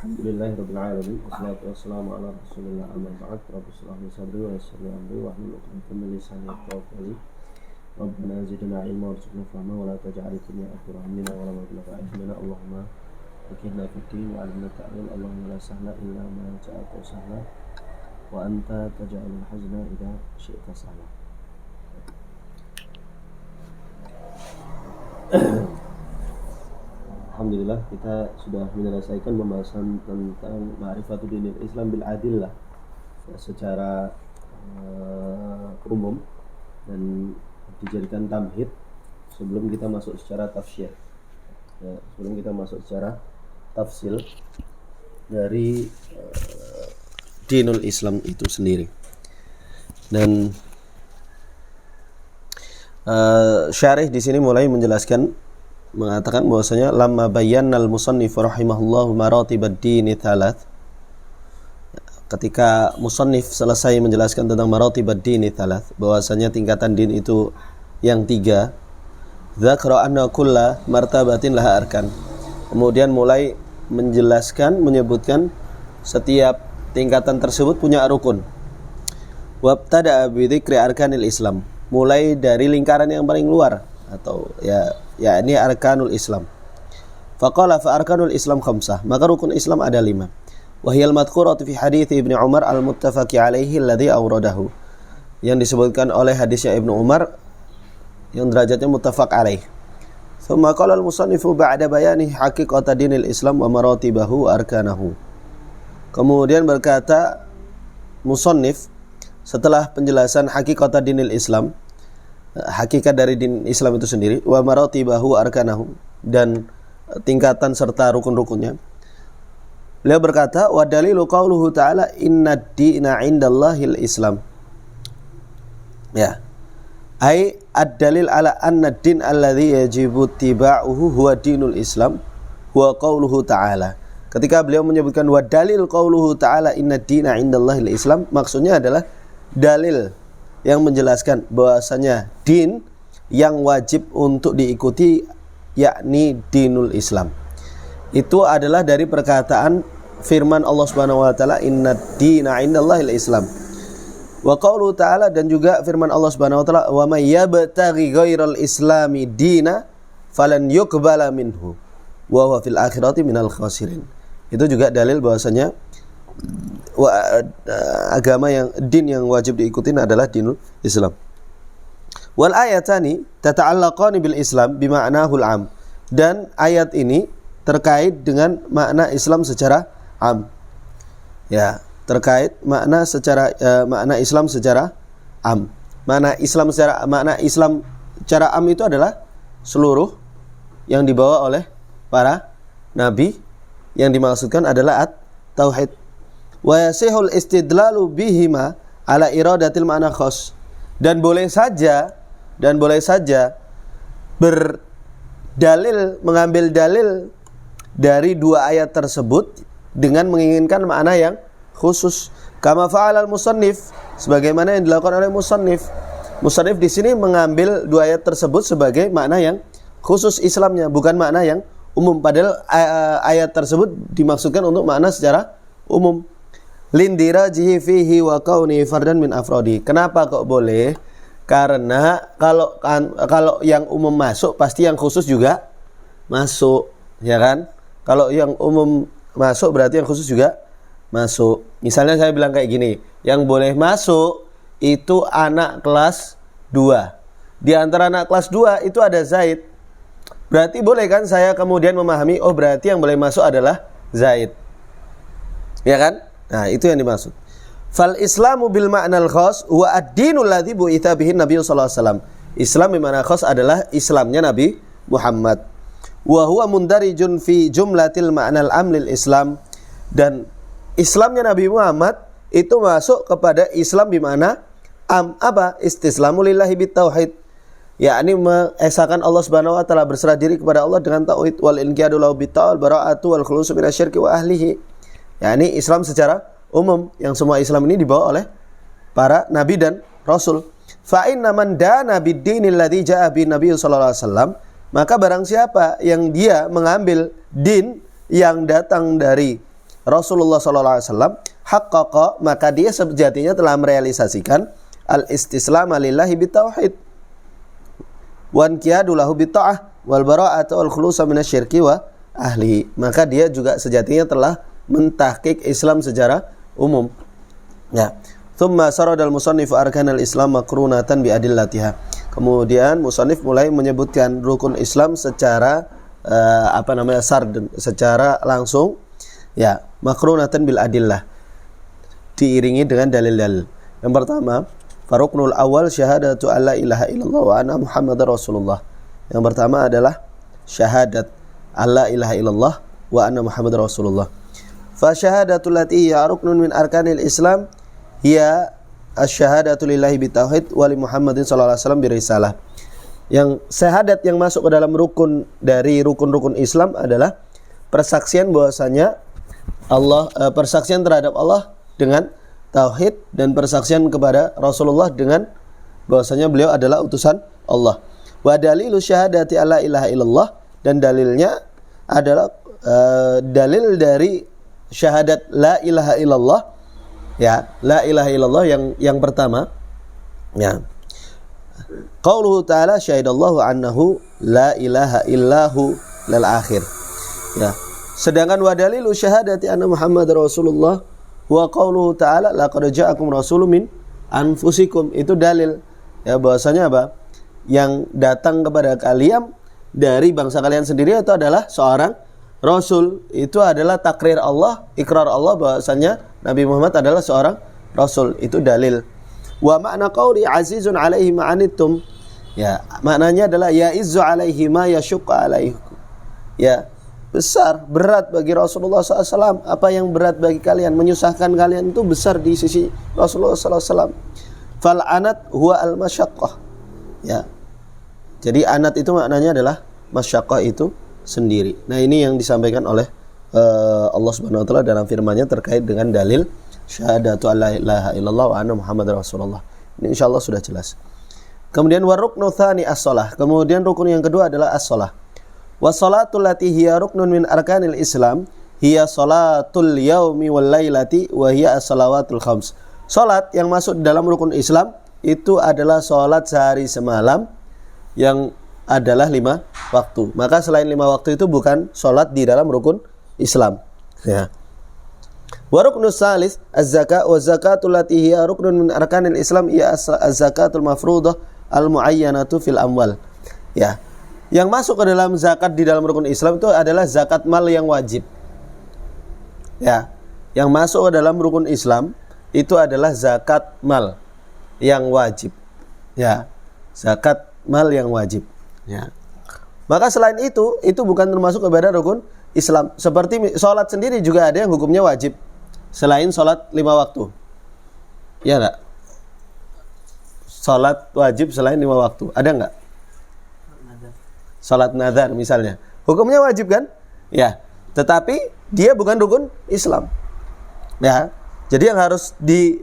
Alhamdulillahirabbil alamin wassalatu wassalamu ala rasulillah amma ba'd. Rabbi shrah li sadri wa yassir li amri wahlul 'uqdatam min lisani yafqahu qawli. Rabbana zidna ilma warzuqna fahma wa la taj'al dunya akbar hammina wa la mablagha ilmina. Allahumma fakihna fid din wa 'allimna ta'wil. Allahumma la sahla illa ma ja'altahu sahla wa anta taj'alul hazna idza syi'ta sahla. Alhamdulillah, kita sudah menyelesaikan pembahasan tentang ma'rifatul dinil Islam bil adillah secara umum dan dijadikan tamhid sebelum kita masuk secara tafsir. Sebelum kita masuk secara tafsil dari dinul Islam itu sendiri. Dan syarih di sini mulai menjelaskan, mengatakan bahwasanya lamma bayyana al-musannif rahimahullahu maratibad dini thalath. Ketika musannif selesai menjelaskan tentang maratibad dini thalath, bahwasanya tingkatan din itu yang 3, dzakara anna kulla martabatin laha arkan. Kemudian mulai menjelaskan, menyebutkan setiap tingkatan tersebut punya rukun. Wabtada bi dzikri arkanil Islam, mulai dari lingkaran yang paling luar atau ya ini arkanul Islam. Faqala fa arkanul Islam khamsah, maka rukun Islam ada 5. Wa hiyal madhkuratu fi hadits Ibnu Umar al-muttafaqi alaihi alladhi awradahu, yang disebutkan oleh hadisnya Ibnu Umar yang derajatnya muttafaq alaih. Tsumma qala al-musannifu ba'da bayani haqiqata dinil Islam wa maratibahu wa arkanahu. Kemudian berkata musannif setelah penjelasan haqiqata dinil Islam, hakikat dari din Islam itu sendiri, wa maratibahu arkanahu, dan tingkatan serta rukun-rukunnya. Beliau berkata, wa dalilu qauluhu ta'ala innad dina 'indallahil Islam. Ya. Ai ad-dalil ala anna ad-din alladhi yajibu ittiba'uhu huwa dinul Islam huwa qauluhu ta'ala. Ketika beliau menyebutkan wa dalil qauluhu ta'ala innad dina 'indallahil Islam, maksudnya adalah dalil yang menjelaskan bahwasanya din yang wajib untuk diikuti yakni dinul Islam. Itu adalah dari perkataan firman Allah Subhanahu wa taala innad dina 'indallahil Islam. Wa qauluhu ta'ala, dan juga firman Allah Subhanahu wa taala wa may yabtaghi ghairal islami dina falan yuqbala minhu wa huwa fil akhirati minal khasirin. Itu juga dalil bahwasanya agama yang din yang wajib diikutin adalah dinul Islam. Wal ayatani tata'allaqani bil Islam bima'nahu al-'am, dan ayat ini terkait dengan makna Islam secara am. Ya, terkait makna Islam secara am. Makna Islam secara am itu adalah seluruh yang dibawa oleh para nabi, yang dimaksudkan adalah at-tauhid. Wa yasihul istidlalu bihima ala iradatil ma'na khas, dan boleh saja mengambil dalil dari dua ayat tersebut dengan menginginkan makna yang khusus. Kama fa'alal musannif, sebagaimana yang dilakukan oleh musannif. Musannif di sini mengambil dua ayat tersebut sebagai makna yang khusus Islamnya, bukan makna yang umum, padahal ayat tersebut dimaksudkan untuk makna secara umum. Lindirajihi fihi wa kauni fardan min afrodi. Kenapa kok boleh? Karena kalau yang umum masuk, pasti yang khusus juga masuk, ya kan? Kalau yang umum masuk berarti yang khusus juga masuk. Misalnya saya bilang kayak gini, yang boleh masuk itu anak kelas 2. Di antara anak kelas 2 itu ada Zaid. Berarti boleh kan saya kemudian memahami, oh berarti yang boleh masuk adalah Zaid. Ya kan? Nah, itu yang dimaksud. Fal Islamu bil ma'nal khas wa ad-dinul ladzi bu'itsa bihi Nabi sallallahu alaihi wasallam. Islam bil ma'na khas adalah Islamnya Nabi Muhammad. Wa huwa mundarijun fi jumlatil ma'nal amlil Islam, dan Islamnya Nabi Muhammad itu masuk kepada Islam bi ma'na am. Apa? Istislamu lillahi bit tauhid, yakni mengesahkan Allah Subhanahu wa taala, berserah diri kepada Allah dengan tauhid, wal inqiyadu lahu bit ta'al bara'atu wal khulusu minasyirki wa ahlihi. Yakni Islam secara umum, yang semua Islam ini dibawa oleh para nabi dan rasul. Fa inna man dana bid-dinil ladzi ja'a bi Nabi sallallahu alaihi wasallam, maka barang siapa yang dia mengambil din yang datang dari Rasulullah SAW, haqqaqa, maka dia sejatinya telah merealisasikan al-istislam lillahi bitauhid wan qiyadu lahu bitta'ah wal bara'atu wal khulusa minasyirki wa ahli. Maka dia juga sejatinya telah mentahqiq Islam secara umum. Ya. Tsumma saradal musannifu arkanal Islam makrunatan bi adillatiha. Kemudian musannif mulai menyebutkan rukun Islam secara sardan, secara langsung, ya, makrunatan bil adillah, diiringi dengan dalil-dalil. Yang pertama, faruknul awal syahadatu alla ilaha illallah wa anna muhammadar rasulullah. Yang pertama adalah syahadat alla ilaha illallah wa anna muhammadar rasulullah. Fa syahadatul lati hiya ruknun min arkanil Islam hiya asyhadatu lillahi bitauhid wa li Muhammadin sallallahu alaihi wasallam birisalah. Yang syahadat yang masuk ke dalam rukun dari rukun-rukun Islam adalah persaksian bahwasanya Allah, persaksian terhadap Allah dengan tauhid, dan persaksian kepada Rasulullah dengan bahwasanya beliau adalah utusan Allah. Wa dalilu syahadati alla ilaha illallah, dan dalilnya adalah dalil dari syahadat la ilaha illallah, ya, la ilaha illallah yang pertama, ya, qauluhu ta'ala syahidallahu annahu la ilaha illahu lal akhir, ya. Sedangkan wa dalilu syahadati anna Muhammad Rasulullah wa qauluhu ta'ala laqad ja'akum rasulun min anfusikum, itu dalil, ya, bahwasanya apa? Yang datang kepada kalian dari bangsa kalian sendiri itu adalah seorang rasul. Itu adalah takrir Allah, ikrar Allah bahwasanya Nabi Muhammad adalah seorang rasul. Itu dalil. Wa makna qauli azizun alaihi ma'anittum, ya, maknanya adalah ya izzu alaihi ma yashqa alaihi, ya, besar, berat bagi Rasulullah SAW apa yang berat bagi kalian, menyusahkan kalian itu besar di sisi Rasulullah SAW. Fal anat huwa al masyaqqah, ya. Jadi anat itu maknanya adalah masyaqqah itu sendiri. Nah, ini yang disampaikan oleh Allah Subhanahu wa taala dalam firman-Nya terkait dengan dalil syahadatu alla ilaha illallah wa anna muhammadar rasulullah. Ini insyaallah sudah jelas. Kemudian waruknu tsani as-shalah. Kemudian rukun yang kedua adalah as-shalah. Was-salatu allati hiya ruknun min arkanil Islam hiya salatul yaumi wal lailati wa hiya as-salawatul khams. Salat yang masuk dalam rukun Islam itu adalah salat sehari semalam yang adalah 5 waktu. Maka selain 5 waktu itu bukan salat di dalam rukun Islam, ya. Wa ruknus salis az-zakat wa zakatul lati hiya ruknun min arkanil Islam ya az-zakatul mafruḍah al-muayyanatu fil amwal, ya. Yang masuk ke dalam zakat di dalam rukun Islam itu adalah zakat mal yang wajib, ya. Yang masuk ke dalam rukun Islam itu adalah zakat mal yang wajib, ya. Zakat mal yang wajib, ya. Maka selain itu bukan termasuk kepada rukun Islam. Seperti sholat sendiri juga ada yang hukumnya wajib selain sholat 5 waktu, ya enggak? Sholat wajib selain 5 waktu ada enggak? Sholat nazar misalnya, hukumnya wajib kan? Ya, tetapi dia bukan rukun Islam, ya. Jadi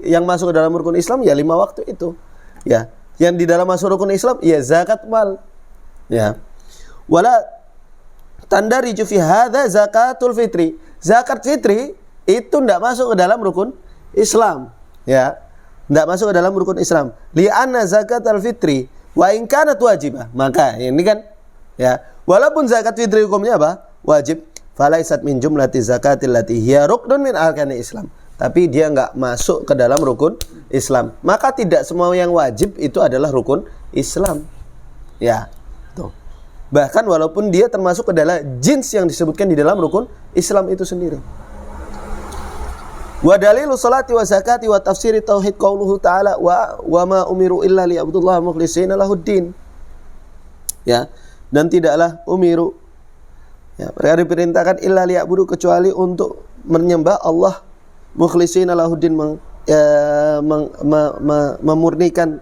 yang masuk ke dalam rukun Islam ya 5 waktu itu, ya. Yang di dalam masuk rukun Islam ya zakat mal, ya. Wala tandariju fi hadza zakatul fitri. Zakat fitri itu tidak masuk ke dalam rukun Islam, ya. Tidak masuk ke dalam rukun Islam. Li'anna zakatul fitri wa in kanat wajibah. Maka ini kan, ya, walaupun zakat fitri hukumnya apa? Wajib. Falaisat min jumlati zakatil lati hiya ruknun min arkanil Islam. Tapi dia enggak masuk ke dalam rukun Islam. Maka tidak semua yang wajib itu adalah rukun Islam, ya. Tuh. Bahkan walaupun dia termasuk ke dalam jins yang disebutkan di dalam rukun Islam itu sendiri. Wa dalilu salati wa zakati wa tafsiri tauhid qauluhu ta'ala wa ma umiru illa liya'budullaha mukhlishina lahuddin. Ya, dan tidaklah umiru, ya, mereka diperintahkan illa liya'budu, kecuali untuk menyembah Allah mukhlishina lahuddin, memurnikan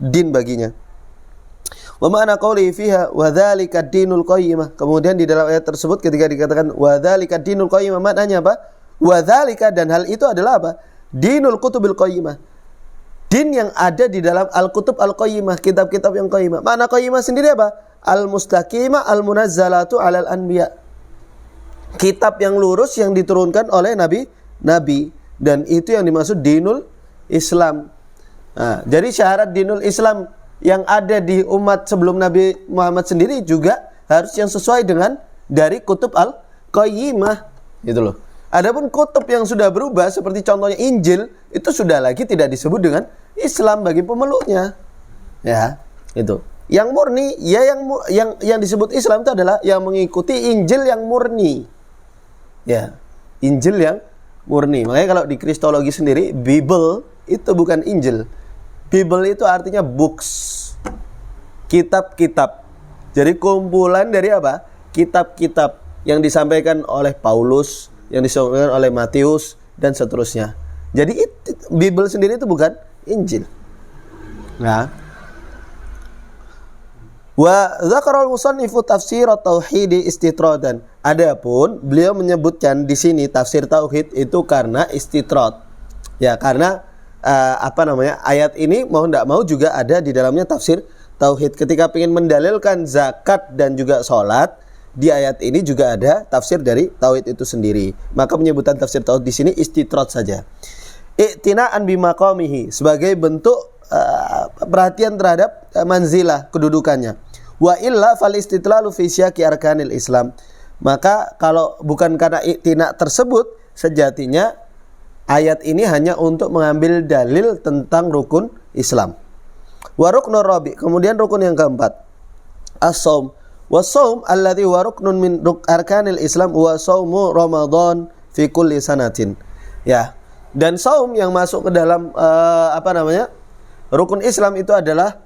din baginya. Wa ma'na qouli fiha wa dzalika dinul qayyimah. Kemudian di dalam ayat tersebut ketika dikatakan wa dzalika dinul qayyimah, maknanya apa? Wa dzalika, dan hal itu adalah apa? Dinul kutubil qayyimah. Din yang ada di dalam al-kutub al-qayyimah, kitab-kitab yang qayyimah. Makna qayyimah sendiri apa? Al-mustaqimah al-munazzalatu 'alal anbiya. kitab yang lurus yang diturunkan oleh nabi, dan itu yang dimaksud dinul Islam. Nah, jadi syarat dinul Islam yang ada di umat sebelum Nabi Muhammad sendiri juga harus yang sesuai dengan dari kutub al-qayyimah, gitu loh. Adapun kutub yang sudah berubah seperti contohnya Injil, itu sudah lagi tidak disebut dengan Islam bagi pemeluknya. Ya, itu. Yang murni, ya yang disebut Islam itu adalah yang mengikuti Injil yang murni. Ya, Injil yang murni. Makanya kalau di Kristologi sendiri, Bible itu bukan Injil. Bible itu artinya books, kitab-kitab. Jadi kumpulan dari apa? Kitab-kitab yang disampaikan oleh Paulus, yang disampaikan oleh Matius, dan seterusnya. Jadi Bible sendiri itu bukan Injil. Nah, wa dzakarul musannifu tafsir at-tauhid istitradan. Adapun beliau menyebutkan di sini tafsir tauhid itu karena istitrad. Ya, karena ayat ini mau tidak mau juga ada di dalamnya tafsir tauhid. Ketika ingin mendalilkan zakat dan juga sholat, di ayat ini juga ada tafsir dari tauhid itu sendiri. Maka penyebutan tafsir tauhid di sini istitrad saja. I'tina'an bimaqamihi, sebagai bentuk perhatian terhadap manzilah, kedudukannya. Wa illa fal istidlalu fi syaqi arkanil Islam. Maka kalau bukan karena i'tina tersebut, sejatinya ayat ini hanya untuk mengambil dalil tentang rukun Islam. Wa ruknur rabi, kemudian rukun yang keempat, as-shaum. Was-shaum alladhi huwa ruknun min arkanil Islam wa shaumu Ramadan fi kulli sanatin. Ya. Dan saum yang masuk ke dalam rukun Islam itu adalah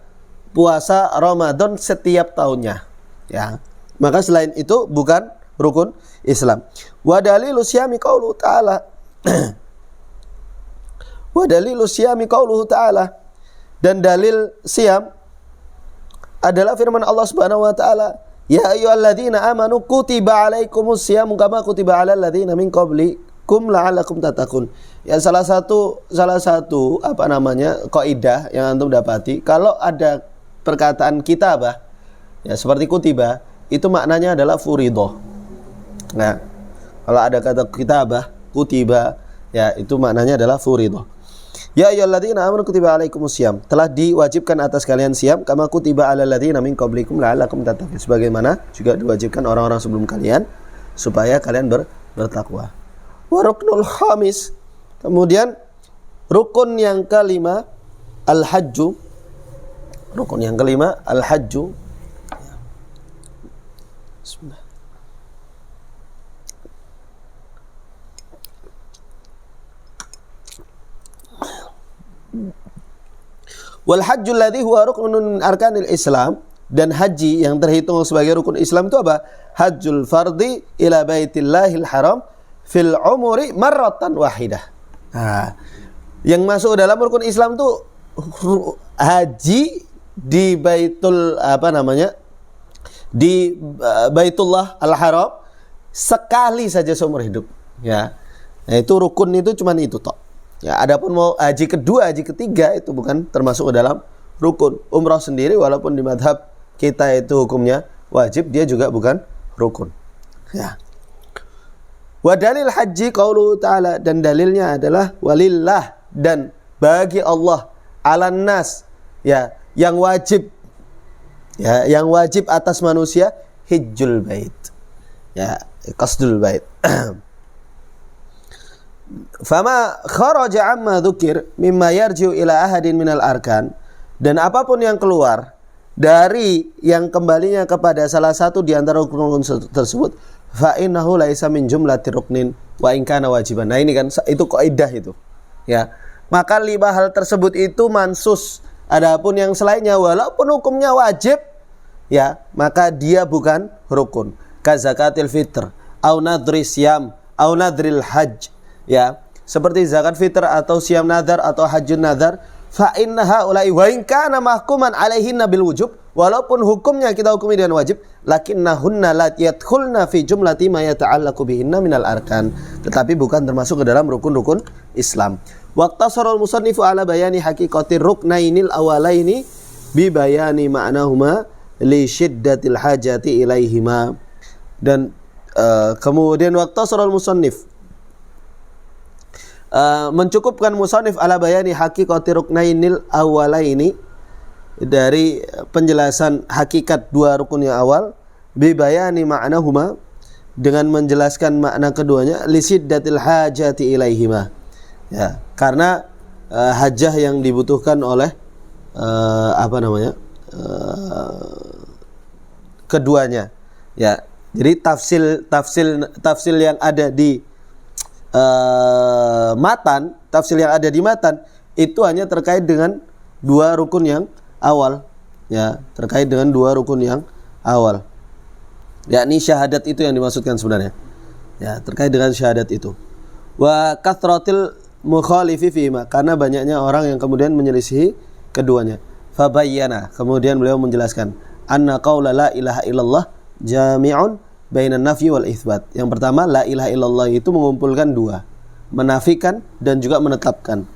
puasa Ramadan setiap tahunnya. Ya. Maka selain itu bukan rukun Islam. Wa dalilu siyami qauluhu ta'ala. Wa dalilu siyami qauluhu ta'ala. Dan dalil siam adalah firman Allah Subhanahu wa taala, ya ayyuhalladzina amanu kutiba alaikumus siyam kama kutiba alal ladzina min qablikum la'allakum tattaqun. Ya, salah satu kaidah yang antum dapati, kalau ada perkataan kitabah, ya seperti kutiba, itu maknanya adalah furidoh. Nah, kalau ada kata kitabah, kutiba, ya itu maknanya adalah furidoh. Ya ayyuhalladzina amanu kutiba alaikumus syiyam, telah diwajibkan atas kalian syiyam kama kutiba alal ladzina min qablikum la'allakum tattaqun, sebagaimana juga diwajibkan orang-orang sebelum kalian supaya kalian bertakwa. Wa ruknul khamis, kemudian rukun yang kelima, al-hajju. Rukun yang kelima, al-hajju. Bismillah. Wal hajjul ladzi huwa ruknun arkanil Islam, dan haji yang terhitung sebagai rukun Islam itu apa? Hajjul fardhi ila baitillahil haram fil umuri marratan wahidah. Nah, yang masuk dalam rukun Islam itu haji di di Baitullah Al-Haram sekali saja seumur hidup, ya. Nah, itu rukun itu cuman itu tok. Ya, adapun mau haji kedua, haji ketiga itu bukan termasuk ke dalam rukun. Umrah sendiri walaupun di madhab kita itu hukumnya wajib, dia juga bukan rukun. Ya. Wa dalil haji qauluhu ta'ala, dan dalilnya adalah walillah, dan bagi Allah, alan nas, ya, yang wajib atas manusia, hijjul bait, ya, qasdul bait. Fama kharaja amma dzukir mimma yarji'u ila ahadin minal arkan, dan apapun yang keluar dari yang kembalinya kepada salah satu di antara rukun tersebut, fa innahu laisa min jumlati ruknin wa in kana wajiban. Nah, ini kan itu kaidah itu, ya. Maka 5 hal tersebut itu mansus. Adapun yang selainnya walaupun hukumnya wajib, ya, maka dia bukan rukun. Ka zakatil fitr, au nadri syam, au nadril hajj, ya, seperti zakat fitr atau syam nadar atau hajjun nadar, fa innaha ulai wa in kana mahkuman alaihinna bil wujub, walaupun hukumnya kita hukumi dengan wajib, lakinnahunna la yadkhulna fi jumlati ma yata'allaqu bihinna minal arkan, tetapi bukan termasuk ke dalam rukun-rukun Islam. Waqtasarul musannifu ala bayani haqiqatir ruknainil awalaini bi bayani ma'nahuma li syiddatil hajati ilaihima, dan Kemudian waktu surah musannif mencukupkan musannif ala bayani haqiqati ruknainil awalaini, dari penjelasan hakikat dua rukun yang awal, bi bayani ma'nahuma, dengan menjelaskan makna keduanya, li siddatil hajati ilaihima, ya, karena hajah yang dibutuhkan oleh keduanya, ya. Jadi tafsil yang ada di tafsil yang ada di matan itu hanya terkait dengan dua rukun yang awal, ya, terkait dengan dua rukun yang awal, yakni syahadat itu yang dimaksudkan sebenarnya, ya, terkait dengan syahadat itu. Wa kathratil mukhalifi fihima, karena banyaknya orang yang kemudian menyelisihi keduanya. Fabayyana, kemudian beliau menjelaskan, anna qaula la ilaha illallah jami'un bainan nafyi wal itsbat. Yang pertama, la ilaha illallah itu mengumpulkan dua, menafikan dan juga menetapkan.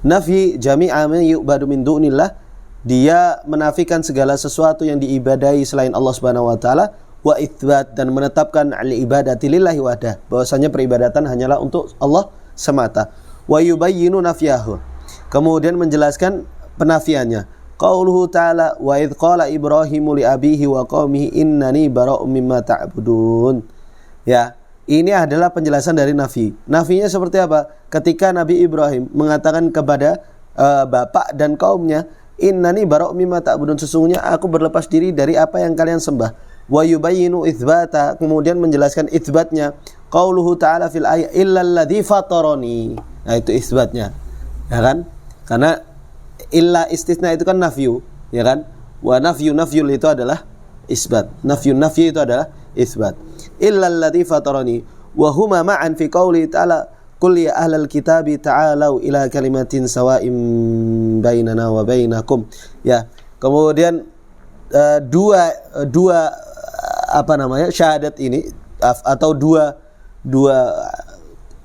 Nafyi jami'a ma yu'badu min dunillah, dia menafikan segala sesuatu yang diibadahi selain Allah Subhanahu wa taala, wa itsbat, dan menetapkan al-ibadati lillahi wahdah, bahwasanya peribadatan hanyalah untuk Allah semata. Wa yubayyinu nafyahu, kemudian menjelaskan penafiannya. Qauluhu ta'ala, wa idh qala Ibrahimu li abihi wa qaumihi innani bara'um mimma ta'budun. Ya, ini adalah penjelasan dari nafi. Nafinya seperti apa? Ketika Nabi Ibrahim mengatakan kepada bapak dan kaumnya, innani bara'um mimma ta'budun, sesungguhnya aku berlepas diri dari apa yang kalian sembah. Wa yubayyinu itsbata, kemudian menjelaskan itsbatnya. Qauluhu ta'ala fil ayat illal ladzi fatarani. Nah, itu itsbatnya. Ya kan? Karena illa istisna itu kan nafyu, ya kan? Wa nafyul itu adalah isbat. Nafyu itu adalah isbat. Illa alladzi fatarani wa huma ma'an fi qouli ta'ala qul ya ahlal kitabi ta'alu ila kalimatin sawa'in bainana wa bainakum. Ya. Kemudian dua syahadat ini atau dua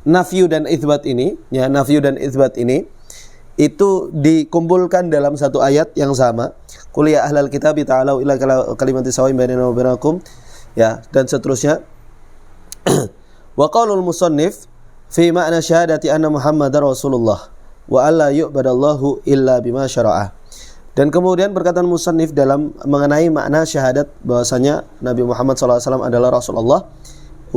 nafyu dan isbat ini, ya, nafyu dan isbat ini itu dikumpulkan dalam satu ayat yang sama. Qul ya ahlal kitabi ta'alu ila kalimatin sawa'in bainana wa bainakum, ya, dan seterusnya. Wa qaulul musannif fi ma'na syahadati anna Muhammadar Rasulullah wa alla yu'badallahu illa bima syara'a. Dan kemudian perkataan musannif dalam mengenai makna syahadat bahwasanya Nabi Muhammad SAW adalah Rasulullah,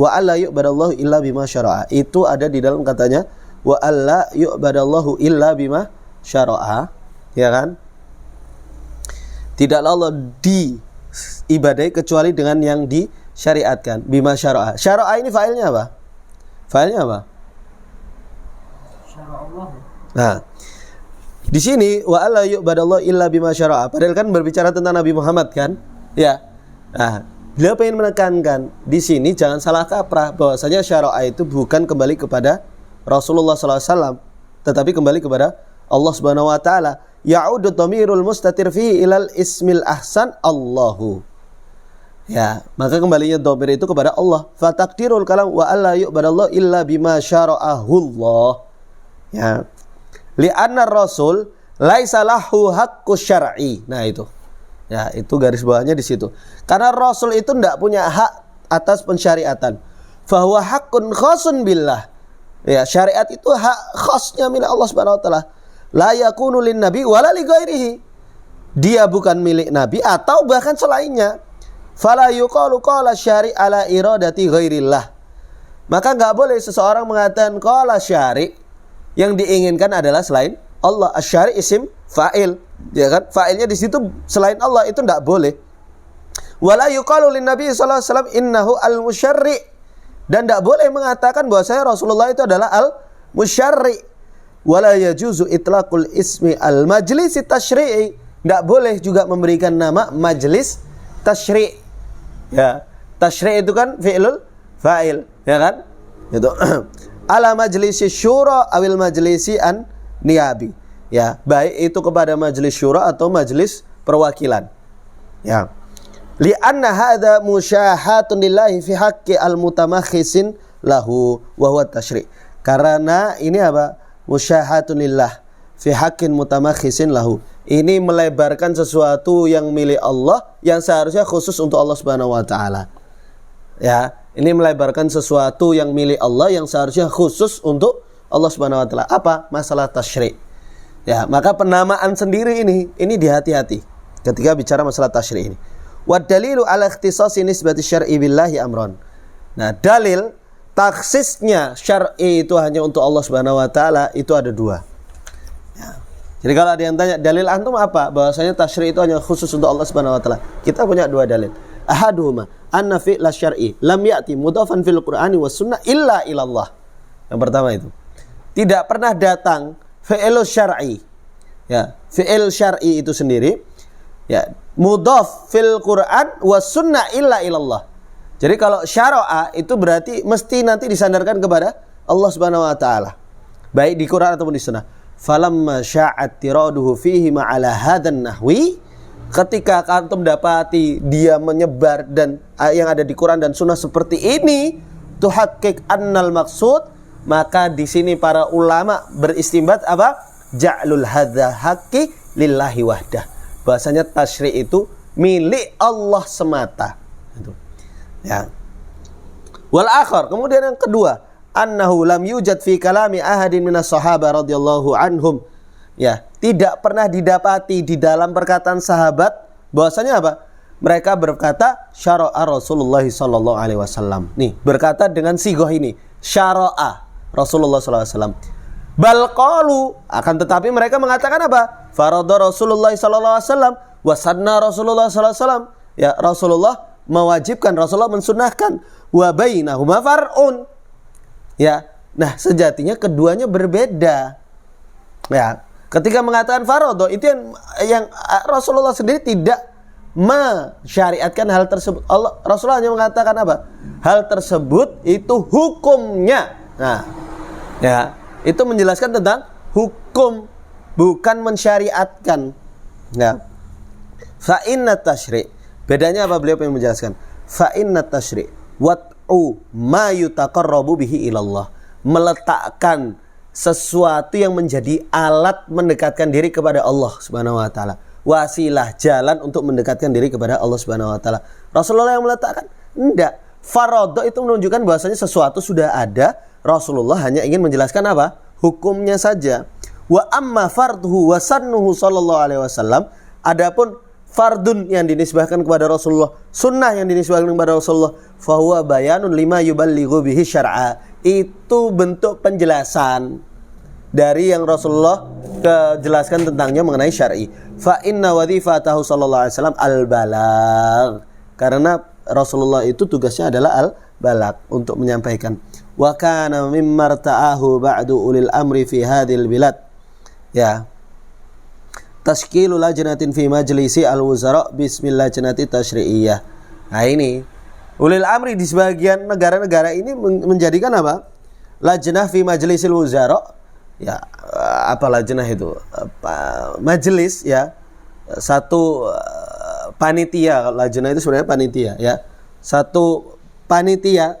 wa alla yu'badallahu illa bima syara'a, itu ada di dalam katanya wa alla yu'badallahu illa bima syara'a, ya kan? Tidaklah Allah diibadai kecuali dengan yang disyariatkan. Bima syara'a. Syara'a ini failnya apa? Failnya apa? Syara'allah. Nah, di sini wa alla yu'badallahu illa bima syara'a, padahal kan berbicara tentang Nabi Muhammad kan? Ya. Nah, beliau pengen menekankan di sini jangan salah kaprah bahwasanya syara'a itu bukan kembali kepada Rasulullah SAW, tetapi kembali kepada Allah Subhanahu wa taala. Ya'udu dhamirul mustatir fihi ilal ismil ahsan Allahu. Ya, maka kembalinya dhamir itu kepada Allah. Fa taqdirul kalam wa alla yu'badallahu illa bima syara'ahu Allah. Ya. Li'anna rasul laisa lahu haqqus syar'i. Nah, itu. Ya, itu garis bawahnya di situ. Karena rasul itu tidak punya hak atas pensyariatan. Fa huwa haqqun khasun billah. Ya, syariat itu hak khasnya milik Allah Subhanahu wa taala. La yakunu lin nabi wala li ghairihi. Dia bukan milik nabi atau bahkan selainnya. Fala yuqalu qala syari' ala iradati ghairillah. Maka enggak boleh seseorang mengatakan qala syari' yang diinginkan adalah selain Allah. Asy-syari' isim fa'il, ya kan? Fa'ilnya di situ selain Allah, itu enggak boleh. Wala yuqalu lin nabi sallallahu alaihi wasallam innahu al-musyarri'. Dan tidak boleh mengatakan bahwa saya Rasulullah itu adalah al-musyarri. Wala yajuzu itlaqul ismi al-majlisi tasyri'i. Tidak boleh juga memberikan nama majlis tasyri'. Ya, tasyri' itu kan fi'lul fa'il, ya kan? Itu. Ala majlisi syura awil majlisi an niyabi. Ya, baik itu kepada majlis syura atau majlis perwakilan. Ya. Li'anna hadza musyahatun lillahi fi haqqi al-mutamakhisin lahu wa huwa tasyri'. Karena ini apa? Musyahatun lillah fi haqqin mutamakhisin lahu. Ini melebarkan sesuatu yang milik Allah yang seharusnya khusus untuk Allah Subhanahu wa taala. Ya, Ini melebarkan sesuatu yang milik Allah yang seharusnya khusus untuk Allah Subhanahu wa taala. Apa? Masalah tasyri'. Ya, maka penamaan sendiri ini dihati-hati ketika bicara masalah tasyri' ini. Wa dalilu ala ikhtisasi nisbati syar'i billahi amron. Nah, dalil taksisnya syar'i itu hanya untuk Allah Subhanahu wa taala itu ada dua. Ya. Jadi kalau ada yang tanya dalil antum apa? Bahwasanya tasyri' itu hanya khusus untuk Allah Subhanahu wa taala. Kita punya dua dalil. Ahaduhuma anna fi'la syar'i lam ya'ti mudhafan fil Qur'ani was sunnah illa ilallah. Yang pertama itu. Tidak pernah datang fi'il syar'i. Ya, fi'il syar'i itu sendiri ya, mudhaf fil Qur'an was sunnah illa ilallah. Jadi kalau syara'a itu berarti mesti nanti disandarkan kepada Allah Subhanahu wa taala. Baik di Quran ataupun di sunnah. Falamma sya'at tiraduhu fihi ma'ala hadan nahwi, ketika antum dapati dia menyebar dan yang ada di Quran dan Sunnah seperti ini, tuhaqqiq annal maksud, maka di sini para ulama beristimbat apa? Ja'lul hadza haqqi lillahi wahdah. Bahasanya tasyri' itu milik Allah semata. Itu. Ya. Wal akhar, kemudian yang kedua, annahu lam yujad fi kalami ahadin minas sahaba radhiyallahu anhum. Ya, tidak pernah didapati di dalam perkataan sahabat bahwasanya apa? Mereka berkata syara'a Rasulullah sallallahu alaihi wasallam. Nih, berkata dengan sighah ini, syara'a Rasulullah sallallahu alaihi wasallam. Bal qalu, akan tetapi mereka mengatakan apa? Farada Rasulullah sallallahu alaihi wasallam wa sanna Rasulullah sallallahu alaihi wasallam. Ya, Rasulullah mewajibkan, Rasulullah mensunnahkan, wa bainahuma far'un. Ya, nah sejatinya keduanya berbeda. Ya, ketika mengatakan faradho itu yang Rasulullah sendiri tidak mensyariatkan hal tersebut. Rasulullah hanya mengatakan apa? Hal tersebut itu hukumnya. Nah, ya, itu menjelaskan tentang hukum, bukan mensyariatkan. Ya. Fa inna tasyri'. Bedanya apa beliau yang menjelaskan? Fa inna tasyri' wat'u ma yutaqarrabu bihi ilallah. Meletakkan sesuatu yang menjadi alat mendekatkan diri kepada Allah Subhanahu wa taala. Wasilah, jalan untuk mendekatkan diri kepada Allah Subhanahu wa taala. Rasulullah yang meletakkan? Enggak. Faradho itu menunjukkan bahwasanya sesuatu sudah ada, Rasulullah hanya ingin menjelaskan apa? Hukumnya saja. Wa amma fardhu wa sannuhu sallallahu alaihi wasallam, adapun fardun yang dinisbahkan kepada Rasulullah, sunnah yang dinisbahkan kepada Rasulullah, fahuwa bayanun lima yuballighu bihi syar'a. Itu bentuk penjelasan dari yang Rasulullah kejelaskan tentangnya mengenai syar'i. Fa inna wadhifatahu sallallahu alaihi wasallam al-balagh. Karena Rasulullah itu tugasnya adalah al-balagh, untuk menyampaikan. Wa kana mimma ta'ahu ba'du ulil amri fi hadhil bilad. Ya. Tashkilu lajnatin fi majlisi al-wuzara bismillah lajnati tasyri'iyah. Nah ini ulil amri di sebagian negara-negara ini menjadikan apa? Lajnah fi majlisil wuzara. Ya, apa lajnah itu? Majelis, ya. Satu panitia. Lajnah itu sebenarnya panitia, ya. Satu panitia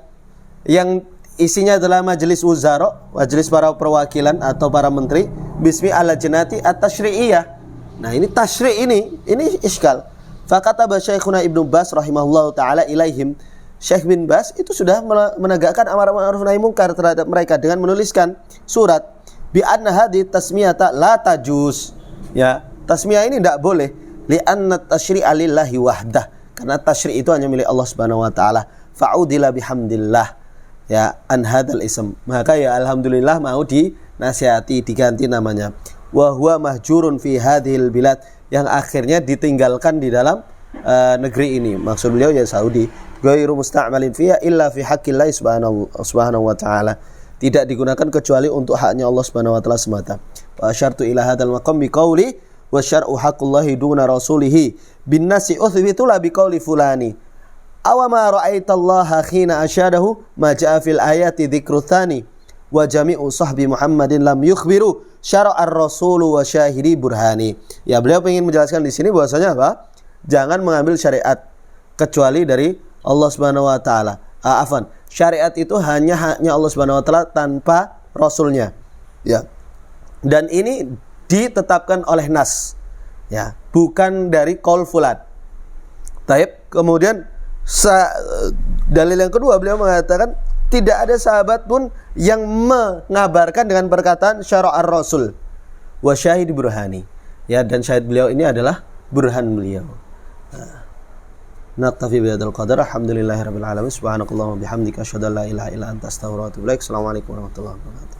yang isinya adalah majelis wuzara, majelis para perwakilan atau para menteri, bismi al-lajnati at-tasyri'iyah. Nah, ini tasyri' ini iskal. Fakataba Syekhuna Ibnu Bas rahimahullahu taala ilaihim. Syekh bin Bas itu sudah menegakkan amar ma'ruf nahi munkar terhadap mereka dengan menuliskan surat bi anna hadhi tasmiyata la tajuz. Ya, tasmiyah ini tidak boleh li anna tasyri'a lillahi wahdah. Karena tasyri' itu hanya milik Allah Subhanahu wa taala. Fa'udila bihamdillah. Ya, an hadzal ism. Maka ya alhamdulillah mau dinasihati, diganti namanya. Wa huwa mahjurun fi hadhil bilad, yang akhirnya ditinggalkan di dalam negeri ini. Maksud beliau ya Saudi. Ghairu musta'malin fiha illa fi haqqillahi subhanahu wa ta'ala. Tidak digunakan kecuali untuk haknya Allah Subhanahu wa taala semata. Wa asyartu ila hadzal maqam biqauli wa syar'u haqqullahi duna rasulih bin nasi uthbitu la biqauli fulani. Aw ma ra'aitallaha khina asyadahu ma ja'a fil ayati dzikru tsani wa jami'u sahbi Muhammadin lam yukhbiru syara'ar rasulu wa syahidi burhani. Ya, beliau ingin menjelaskan di sini bahwasanya apa? Jangan mengambil syariat kecuali dari Allah Subhanahu wa taala. Syariat itu hanya haknya Allah Subhanahu wa taala tanpa rasulnya. Ya. Dan ini ditetapkan oleh nas. Ya, bukan dari qaul fulan. Taib. Kemudian Dalil yang kedua, beliau mengatakan tidak ada sahabat pun yang mengabarkan dengan perkataan syara'ar rasul wa syahid burhani. Ya, dan syahid beliau ini adalah burhan beliau. Naktafi bihadzal qadar. Alhamdulillahirabbil alamin. Subhanakallahumma bihamdika asyhadu an la ilaha illa anta astaghfiruka wa atubu ilaik. Assalamualaikum warahmatullahi wabarakatuh.